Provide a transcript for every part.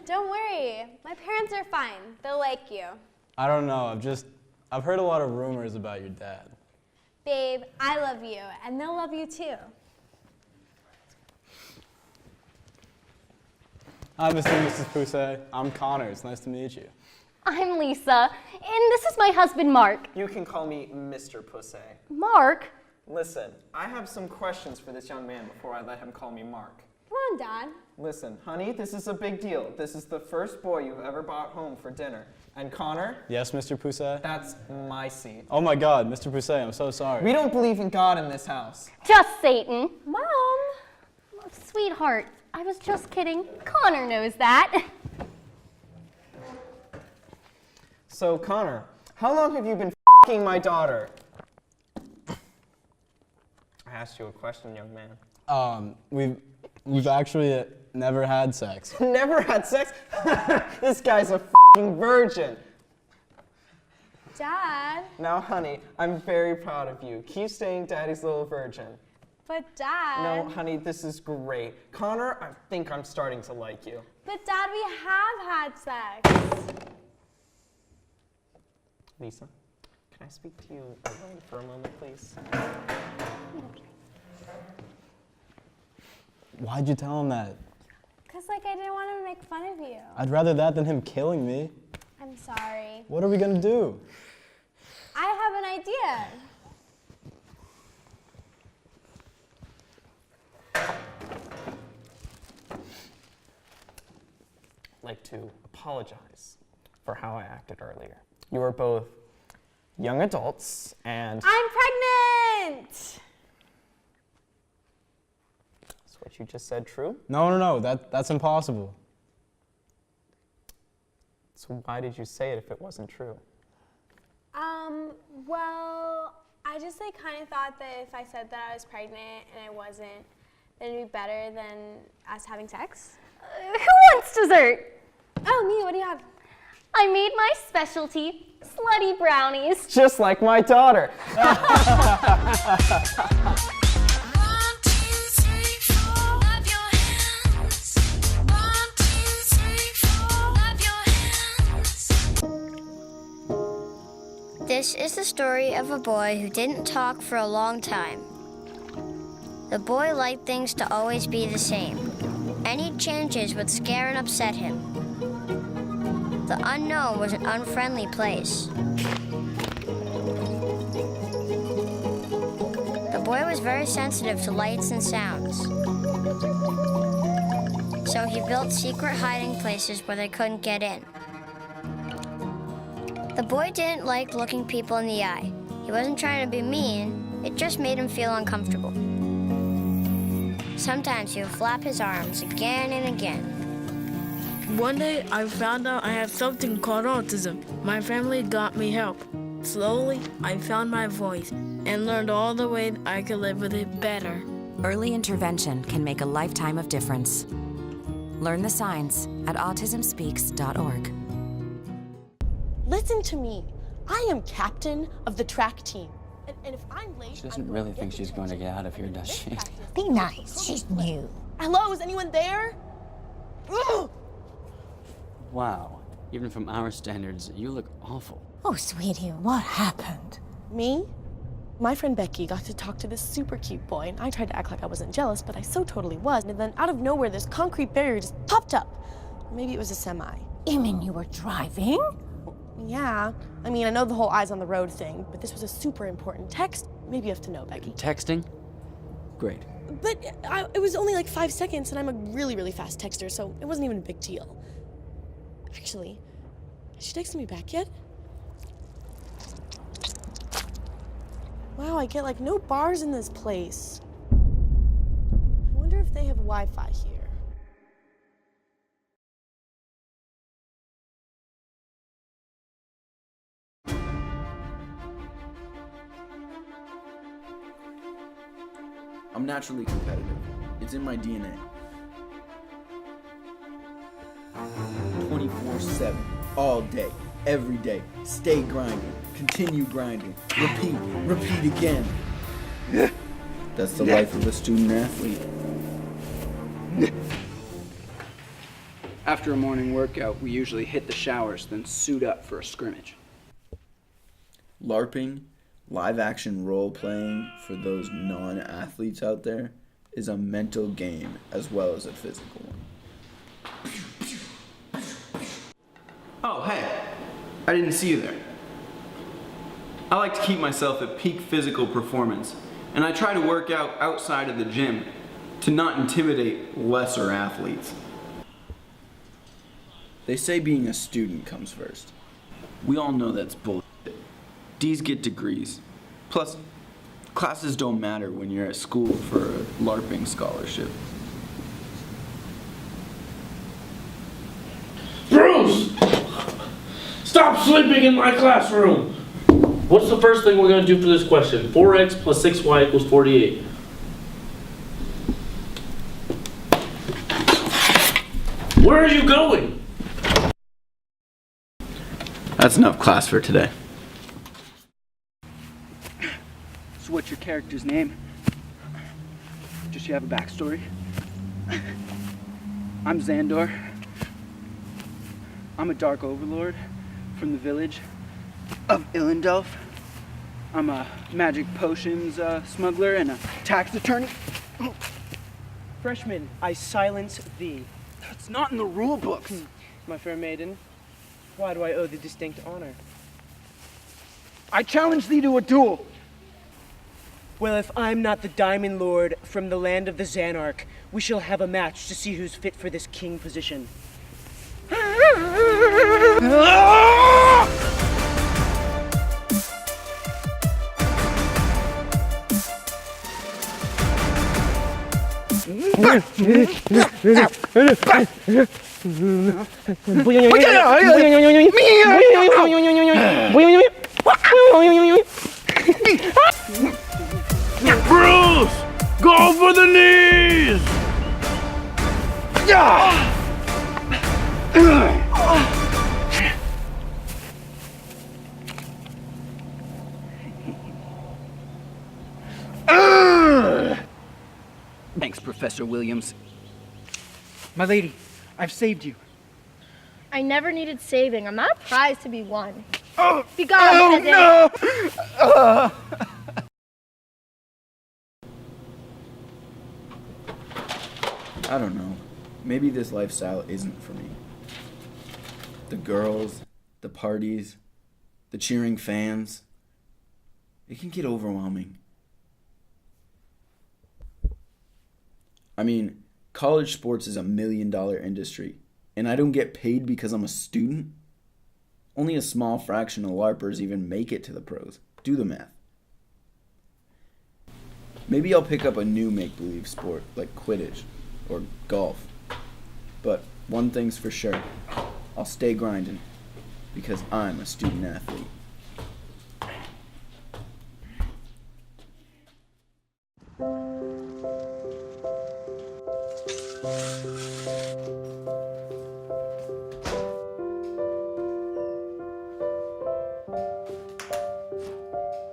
don't worry. My parents are fine. They'll like you. I don't know. I've heard a lot of rumors about your dad. Babe, I love you, and they'll love you too. Hi, Mr. and Mrs. Poussey. I'm Connor. It's nice to meet you. I'm Lisa, and this is my husband, Mark. You can call me Mr. Poussey. Mark? Listen, I have some questions for this young man before I let him call me Mark. Come on, Dad. Listen, honey, this is a big deal. This is the first boy you've ever brought home for dinner. And Connor? Yes, Mr. Poussey? That's my seat. Oh my God, Mr. Poussey, I'm so sorry. We don't believe in God in this house. Just Satan. Mom! Sweetheart, I was just kidding. Connor knows that. So, Connor, how long have you been f***ing my daughter? I asked you a question, young man. We've actually never had sex. Never had sex? This guy's a f***ing virgin. Dad? Now, honey, I'm very proud of you. Keep staying daddy's little virgin. But Dad... No, honey, this is great. Connor, I think I'm starting to like you. But Dad, we have had sex. Lisa, can I speak to you alone for a moment, please? Why'd you tell him that? Because, I didn't want to make fun of you. I'd rather that than him killing me. I'm sorry. What are we gonna do? I have an idea. I'd like to apologize for how I acted earlier. You are both young adults and... I'm pregnant! Is what you just said true? No, that's impossible. So why did you say it if it wasn't true? Well, I just kind of thought that if I said that I was pregnant and I wasn't, then it'd be better than us having sex. Who wants dessert? Oh, me, what do you have? I made my specialty, slutty brownies. Just like my daughter. This is the story of a boy who didn't talk for a long time. The boy liked things to always be the same. Any changes would scare and upset him. The unknown was an unfriendly place. The boy was very sensitive to lights and sounds. So he built secret hiding places where they couldn't get in. The boy didn't like looking people in the eye. He wasn't trying to be mean, it just made him feel uncomfortable. Sometimes he would flap his arms again and again. One day, I found out I had something called autism. My family got me help. Slowly, I found my voice and learned all the ways I could live with it better. Early intervention can make a lifetime of difference. Learn the signs at autismspeaks.org. Listen to me. I am captain of the track team. And if I'm late, She doesn't really think she's going to get out of here, does she? Be nice. She's new. Hello, is anyone there? Ugh! Wow. Even from our standards, you look awful. Oh, sweetie, what happened? Me? My friend Becky got to talk to this super cute boy, and I tried to act like I wasn't jealous, but I so totally was. And then out of nowhere, this concrete barrier just popped up. Maybe it was a semi. You mean you were driving? Yeah. I mean, I know the whole eyes on the road thing, but this was a super important text. Maybe you have to know, Becky. Texting? Great. But it was only 5 seconds, and I'm a really, really fast texter, so it wasn't even a big deal. Actually, has she texted me back yet? Wow, I get no bars in this place. I wonder if they have Wi-Fi here. I'm naturally competitive. It's in my DNA. 24/7, all day, every day. Stay grinding, continue grinding, repeat again. That's the life of a student athlete. After a morning workout, we usually hit the showers, then suit up for a scrimmage. LARPing, live action role playing for those non-athletes out there, is a mental game as well as a physical one. Oh, hey, I didn't see you there. I like to keep myself at peak physical performance, and I try to work out outside of the gym to not intimidate lesser athletes. They say being a student comes first. We all know that's bullshit. D's get degrees. Plus, classes don't matter when you're at school for a LARPing scholarship. Bruce! Stop sleeping in my classroom! What's the first thing we're going to do for this question? 4x plus 6y equals 48. Where are you going? That's enough class for today. So what's your character's name? Does she have a backstory? I'm Xandor. I'm a dark overlord from the village of Illendorf. I'm a magic potions smuggler and a tax attorney. Freshman, I silence thee. It's not in the rule books. My fair maiden, why do I owe the distinct honor? I challenge thee to a duel. Well, if I'm not the Diamond Lord from the land of the Xanarch, we shall have a match to see who's fit for this king position. Bruce! Go for the knees! Thanks, Professor Williams. My lady, I've saved you. I never needed saving. I'm not a prize to be won. Oh, Be gone, peasant. no! I don't know. Maybe this lifestyle isn't for me. The girls, the parties, the cheering fans. It can get overwhelming. I mean, college sports is $1 million industry, and I don't get paid because I'm a student? Only a small fraction of LARPers even make it to the pros. Do the math. Maybe I'll pick up a new make-believe sport like Quidditch or golf. But one thing's for sure, I'll stay grinding because I'm a student athlete.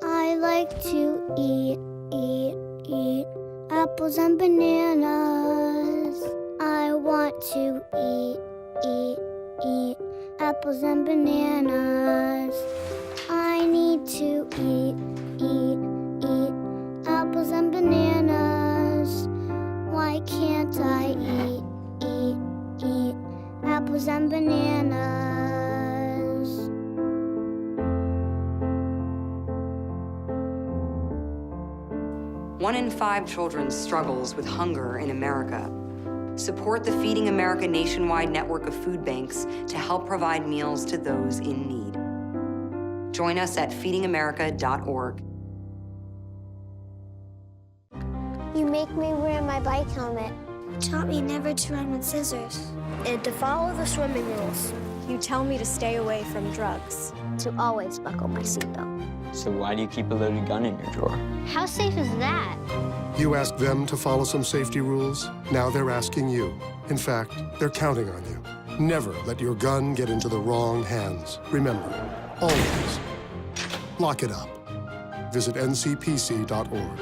I like to eat apples and bananas. I want to eat apples and bananas. I need to eat apples and bananas. Why can't I eat apples and bananas? 1 in 5 children struggles with hunger in America. Support the Feeding America nationwide network of food banks to help provide meals to those in need. Join us at feedingamerica.org. You make me wear my bike helmet. Taught me never to run with scissors. And to follow the swimming rules. You tell me to stay away from drugs. To always buckle my seatbelt. So why do you keep a loaded gun in your drawer? How safe is that? You asked them to follow some safety rules. Now they're asking you. In fact, they're counting on you. Never let your gun get into the wrong hands. Remember, always lock it up. Visit ncpc.org.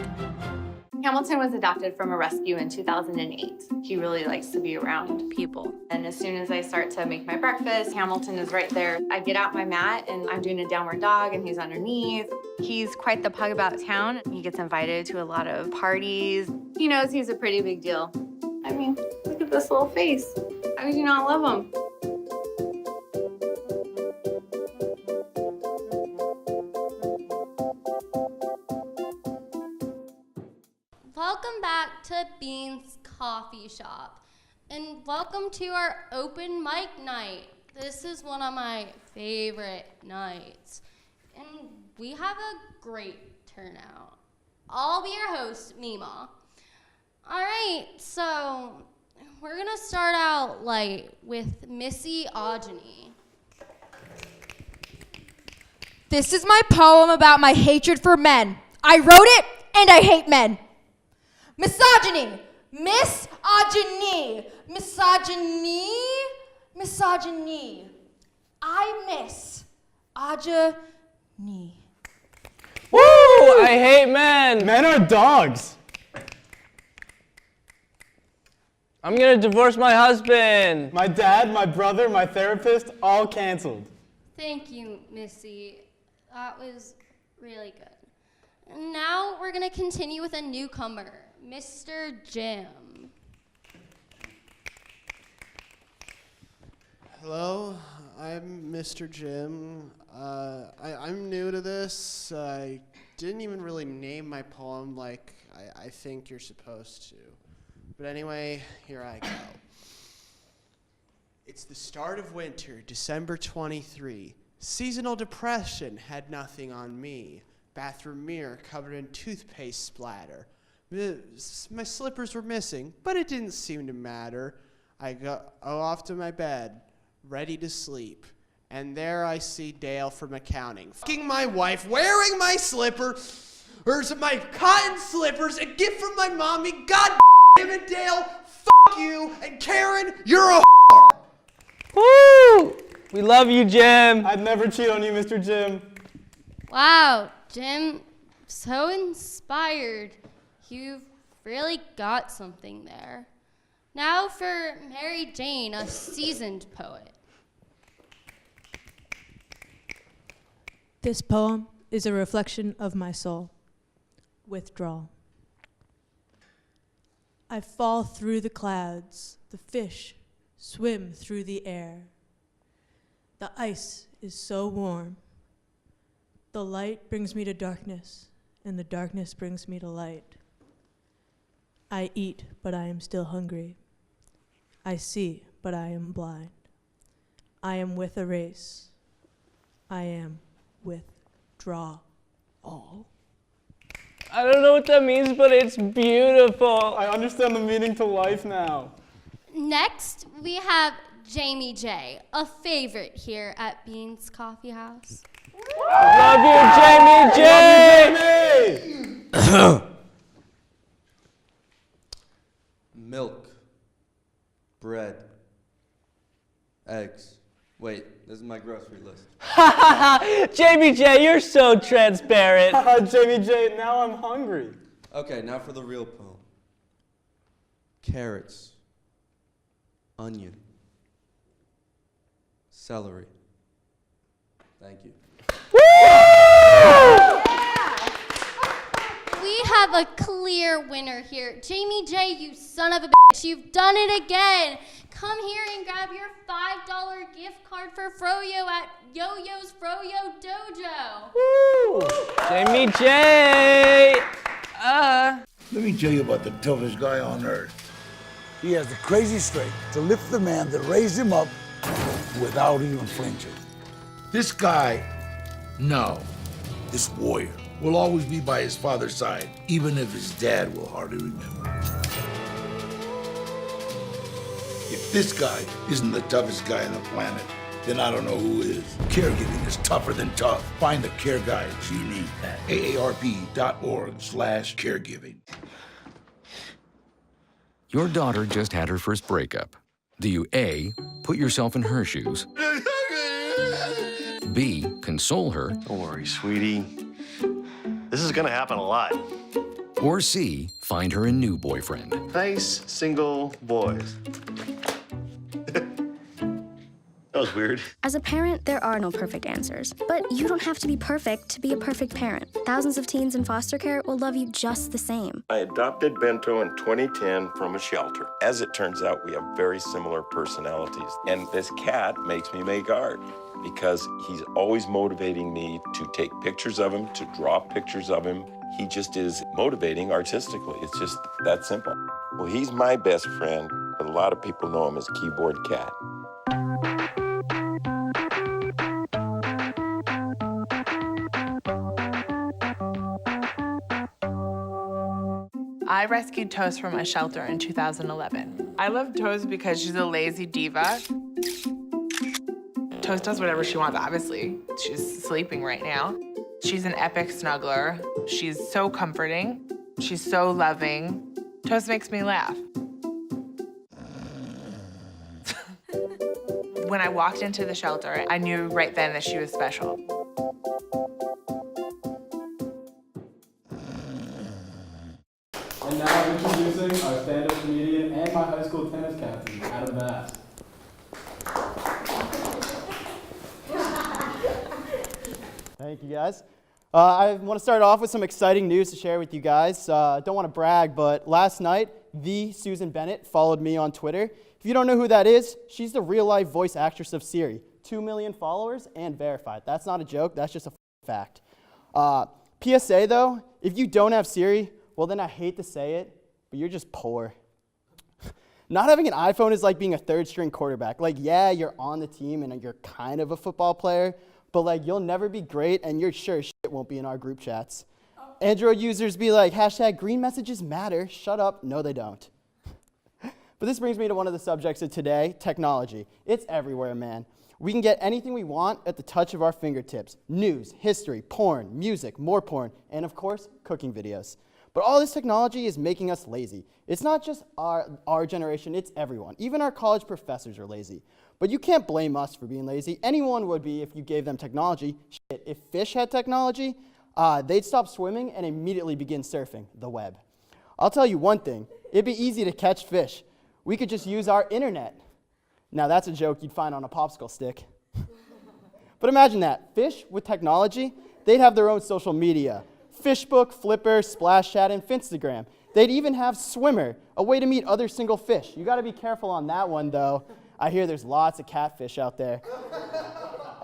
Hamilton was adopted from a rescue in 2008. He really likes to be around people. And as soon as I start to make my breakfast, Hamilton is right there. I get out my mat and I'm doing a downward dog and he's underneath. He's quite the pug about town. He gets invited to a lot of parties. He knows he's a pretty big deal. I mean, look at this little face. How could you not love him? Welcome back to Bean's Coffee Shop, and welcome to our open mic night. This is one of my favorite nights, and we have a great turnout. I'll be your host, Mima. All right, so we're gonna start out light with Missy Augeny. This is my poem about my hatred for men. I wrote it, and I hate men. Misogyny, misogyny, misogyny, misogyny. I miss Augeny. Woo! I hate men. Men are dogs. I'm gonna divorce my husband. My dad, my brother, my therapist, all canceled. Thank you, Missy. That was really good. And now we're gonna continue with a newcomer, Mr. Jim. Hello, I'm Mr. Jim. I'm new to this. I didn't even really name my poem like I think you're supposed to. But anyway, here I go. It's the start of winter, December 23. Seasonal depression had nothing on me. Bathroom mirror covered in toothpaste splatter. My slippers were missing, but it didn't seem to matter. I go off to my bed, ready to sleep. And there I see Dale from accounting, fucking my wife, wearing my slippers, my cotton slippers, a gift from my mommy. God damn it, Dale, fuck you. And Karen, you're a whore. Woo! We love you, Jim. I'd never cheat on you, Mr. Jim. Wow, Jim, so inspired. You've really got something there. Now for Mary Jane, a seasoned poet. This poem is a reflection of my soul. Withdrawal. I fall through the clouds, the fish swim through the air. The ice is so warm. The light brings me to darkness, and the darkness brings me to light. I eat, but I am still hungry. I see, but I am blind. I am with a race. I am withdrawal. I don't know what that means, but it's beautiful. I understand the meaning to life now. Next, we have Jamie J, a favorite here at Bean's Coffee House. Love you, Jamie J! Love you, Jamie! Milk, bread, eggs. Wait, this is my grocery list. Jamie J, you're so transparent. Jamie J, now I'm hungry. Okay, now for the real poem. Carrots, onion, celery. Thank you. We have a clear winner here. Jamie J, you son of a bitch, you've done it again. Come here and grab your $5 gift card for Froyo at Yo-Yo's Froyo Dojo. Woo! Jamie J! Let me tell you about the toughest guy on earth. He has the crazy strength to lift the man that raised him up without even flinching. This guy, no, this warrior, will always be by his father's side, even if his dad will hardly remember. If this guy isn't the toughest guy on the planet, then I don't know who is. Caregiving is tougher than tough. Find the care guides you need at aarp.org/caregiving. Your daughter just had her first breakup. Do you A, put yourself in her shoes? B, console her? Don't worry, sweetie. This is gonna happen a lot. Or C, find her a new boyfriend. Nice single boys. That was weird. As a parent, there are no perfect answers. But you don't have to be perfect to be a perfect parent. Thousands of teens in foster care will love you just the same. I adopted Bento in 2010 from a shelter. As it turns out, we have very similar personalities. And this cat makes me make art because he's always motivating me to take pictures of him, to draw pictures of him. He just is motivating artistically. It's just that simple. Well, he's my best friend, but a lot of people know him as Keyboard Cat. I rescued Toast from a shelter in 2011. I love Toast because she's a lazy diva. Toast does whatever she wants, obviously. She's sleeping right now. She's an epic snuggler. She's so comforting. She's so loving. Toast makes me laugh. When I walked into the shelter, I knew right then that she was special. And now introducing our stand-up comedian and my high school tennis captain, Adam Bass. Thank you, guys. I want to start off with some exciting news to share with you guys. Don't want to brag, but last night, the Susan Bennett followed me on Twitter. If you don't know who that is, she's the real-life voice actress of Siri. 2 million followers and verified. That's not a joke. That's just a fact. PSA, though, if you don't have Siri, well, then I hate to say it, but you're just poor. Not having an iPhone is like being a third-string quarterback. Like, yeah, you're on the team and you're kind of a football player, but like, you'll never be great and you're sure shit won't be in our group chats. Android users be like, hashtag green messages matter. Shut up. No, they don't. But this brings me to one of the subjects of today, technology. It's everywhere, man. We can get anything we want at the touch of our fingertips. News, history, porn, music, more porn, and of course, cooking videos. But all this technology is making us lazy. It's not just our generation, it's everyone. Even our college professors are lazy. But you can't blame us for being lazy. Anyone would be if you gave them technology. Shit, if fish had technology, they'd stop swimming and immediately begin surfing the web. I'll tell you one thing, it'd be easy to catch fish. We could just use our internet. Now that's a joke you'd find on a popsicle stick. But imagine that, fish with technology, they'd have their own social media. Fishbook, Flipper, Splash Chat, and Finstagram. They'd even have Swimmer, a way to meet other single fish. You gotta be careful on that one though. I hear there's lots of catfish out there.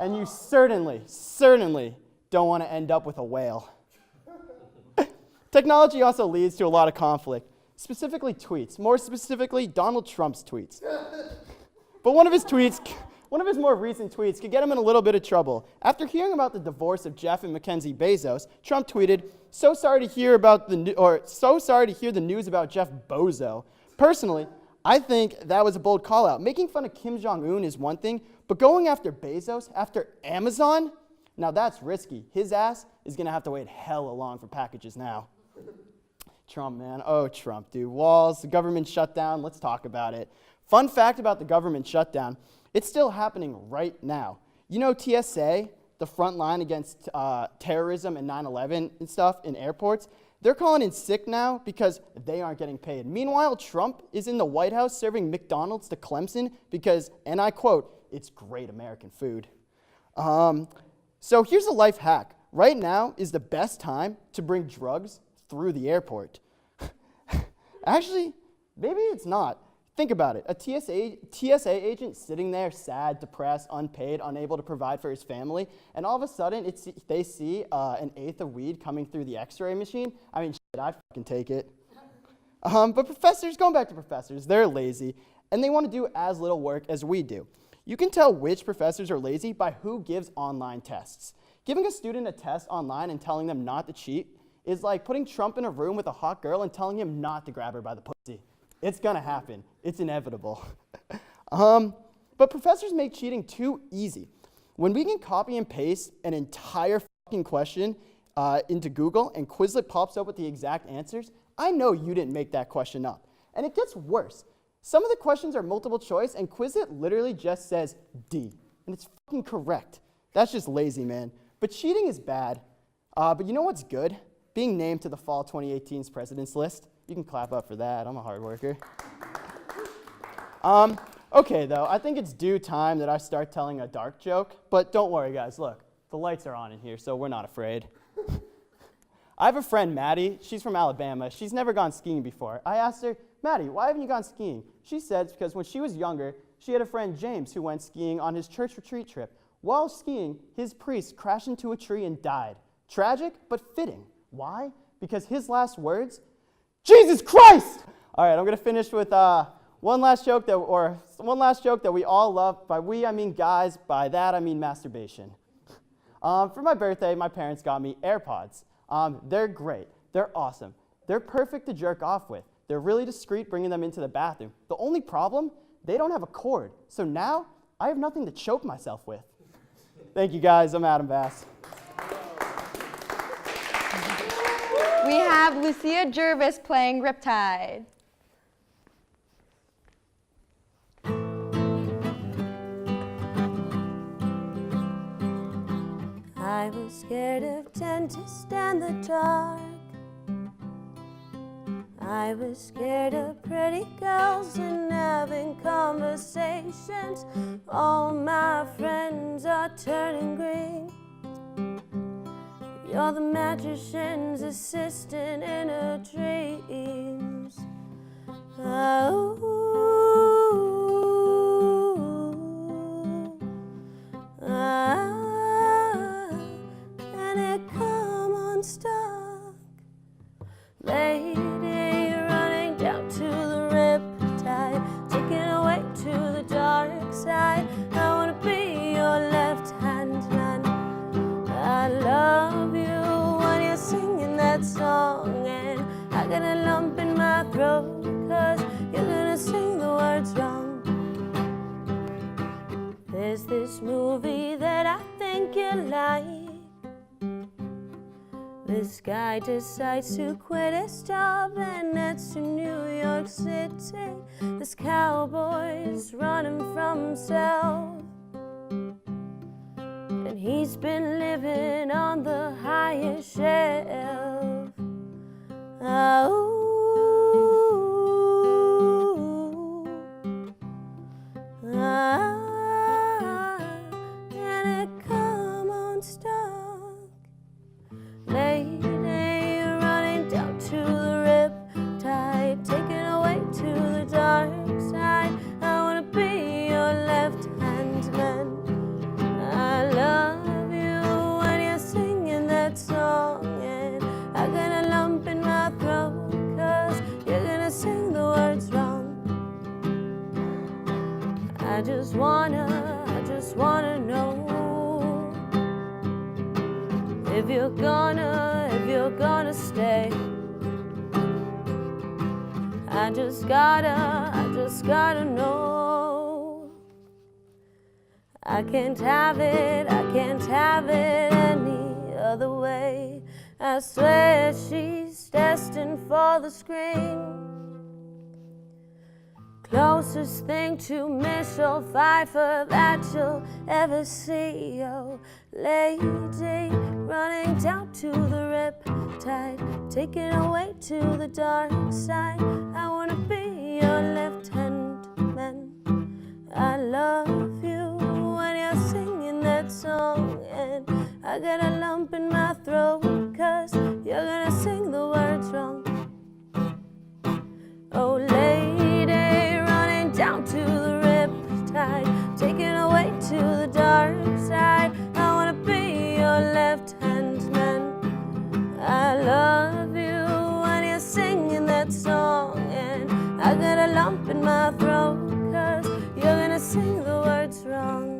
And you certainly don't wanna end up with a whale. Technology also leads to a lot of conflict, specifically tweets. More specifically, Donald Trump's tweets. But one of his more recent tweets could get him in a little bit of trouble. After hearing about the divorce of Jeff and Mackenzie Bezos, Trump tweeted, so sorry to hear the news about Jeff Bozo. Personally, I think that was a bold call out. Making fun of Kim Jong-un is one thing, but going after Bezos, after Amazon, now that's risky. His ass is gonna have to wait hella long for packages now. Trump, man, oh Trump, dude. Walls, the government shutdown, let's talk about it. Fun fact about the government shutdown, it's still happening right now. You know TSA, the front line against terrorism and 9/11 and stuff in airports, they're calling in sick now because they aren't getting paid. Meanwhile, Trump is in the White House serving McDonald's to Clemson because, and I quote, it's great American food. So here's a life hack. Right now is the best time to bring drugs through the airport. Actually, maybe it's not. Think about it. A TSA agent sitting there, sad, depressed, unpaid, unable to provide for his family, and all of a sudden they see an eighth of weed coming through the x-ray machine. I mean, shit, I'd fucking take it. But professors, going back to professors, they're lazy, and they want to do as little work as we do. You can tell which professors are lazy by who gives online tests. Giving a student a test online and telling them not to cheat is like putting Trump in a room with a hot girl and telling him not to grab her by the pussy. It's gonna happen. It's inevitable. But professors make cheating too easy. When we can copy and paste an entire fucking question into Google and Quizlet pops up with the exact answers, I know you didn't make that question up. And it gets worse. Some of the questions are multiple choice and Quizlet literally just says D. And it's fucking correct. That's just lazy, man. But cheating is bad. But you know what's good? being named to the Fall 2018's President's List. You can clap up for that. I'm a hard worker. Okay, though, I think it's due time that I start telling a dark joke. But don't worry, guys. Look, the lights are on in here, so we're not afraid. I have a friend, Maddie. She's from Alabama. She's never gone skiing before. I asked her, Maddie, why haven't you gone skiing? She said it's because when she was younger, she had a friend, James, who went skiing on his church retreat trip. While skiing, his priest crashed into a tree and died. Tragic, but fitting. Why? Because his last words, Jesus Christ! All right, I'm going to finish with one last joke that we all love. By we, I mean guys. By that, I mean masturbation. For my birthday, my parents got me AirPods. They're great. They're awesome. They're perfect to jerk off with. They're really discreet bringing them into the bathroom. The only problem, they don't have a cord. So now, I have nothing to choke myself with. Thank you, guys. I'm Adam Bass. We have Lucia Jervis playing Riptide. I was scared of dentists and the dark. I was scared of pretty girls and having conversations. All my friends are turning green. You're the magician's assistant in her dreams. Oh, can it come unstuck? Lady, running down to the riptide, taking away to the dark side. I wanna be your left-hand man. I love you when you're singing that song, and I got a lump in my throat, 'cause you're gonna sing the words wrong. There's this movie that I think you like. This guy decides to quit his job and heads to New York City. This cowboy's running from himself, and he's been living on the highest shelf. Oh, can it come unstuck? Lady, running down to the riptide, taking away to the dark side. I wanna be your left-hand man. I love you when you're singing that song, and I got a lump in my throat, 'cause you're gonna sing the words wrong. I just wanna know if you're gonna stay. I just gotta know. I can't have it any other way. I swear she's destined for the screen. Closest thing to Michelle Pfeiffer that you'll ever see. Oh, lady, running down to the riptide, taking away to the dark side. I wanna be your left-hand man. I love you when you're singing that song, and I got a lump in my throat, 'cause you're gonna sing the words wrong. Oh, lady, running down to the riptide, taking away to the dark side. I wanna be your left-hand man. I love you when you're singing that song, and I got a lump in my throat, 'cause you're gonna sing the words wrong.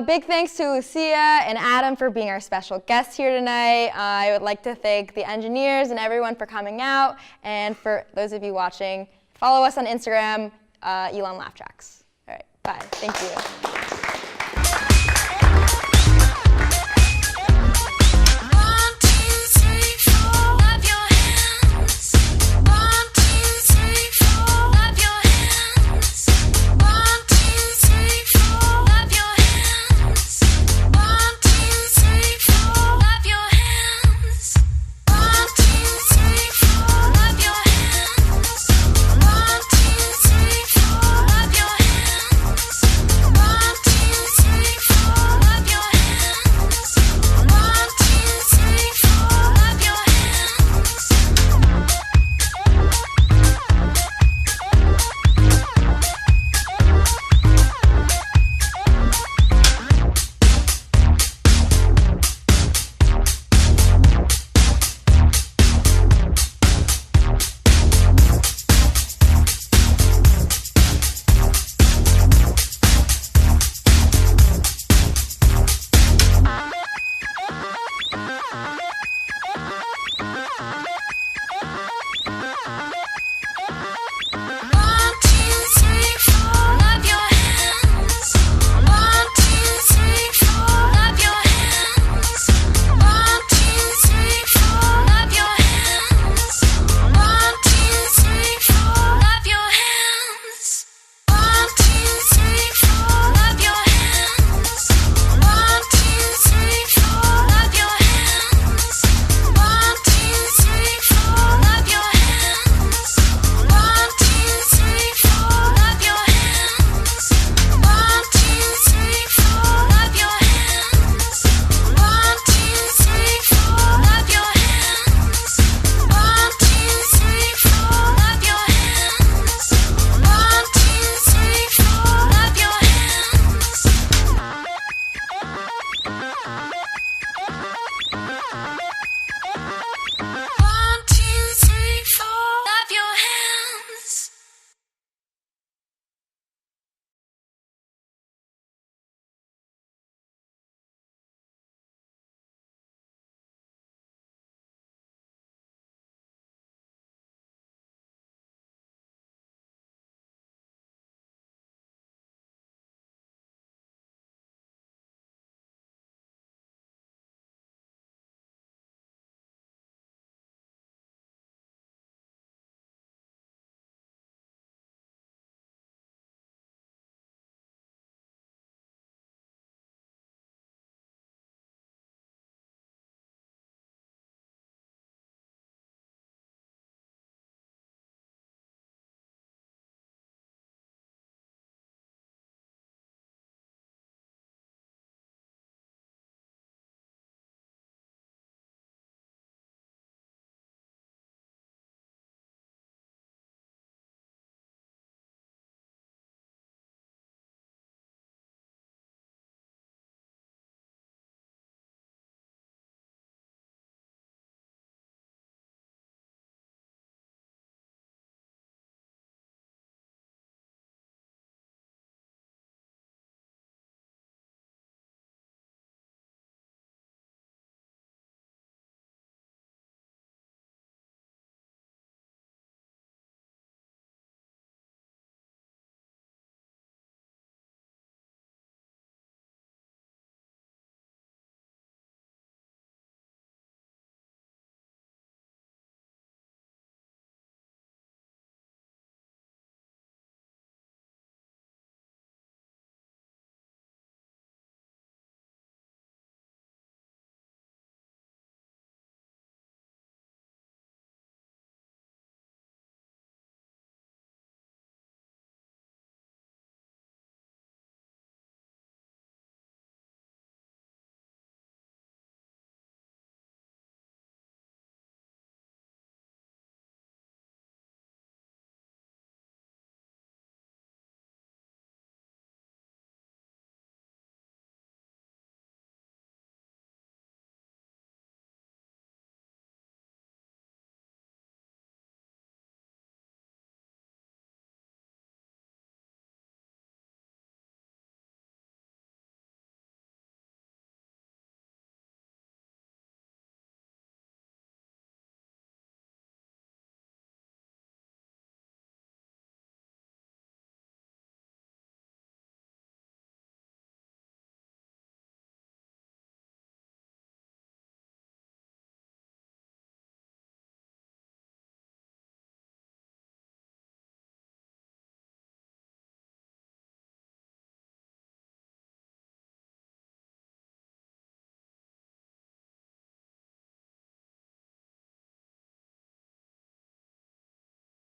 Big thanks to Lucia and Adam for being our special guests here tonight. I would like to thank the engineers and everyone for coming out. And for those of you watching, follow us on Instagram, Elon Laugh Tracks. All right, bye. Thank you.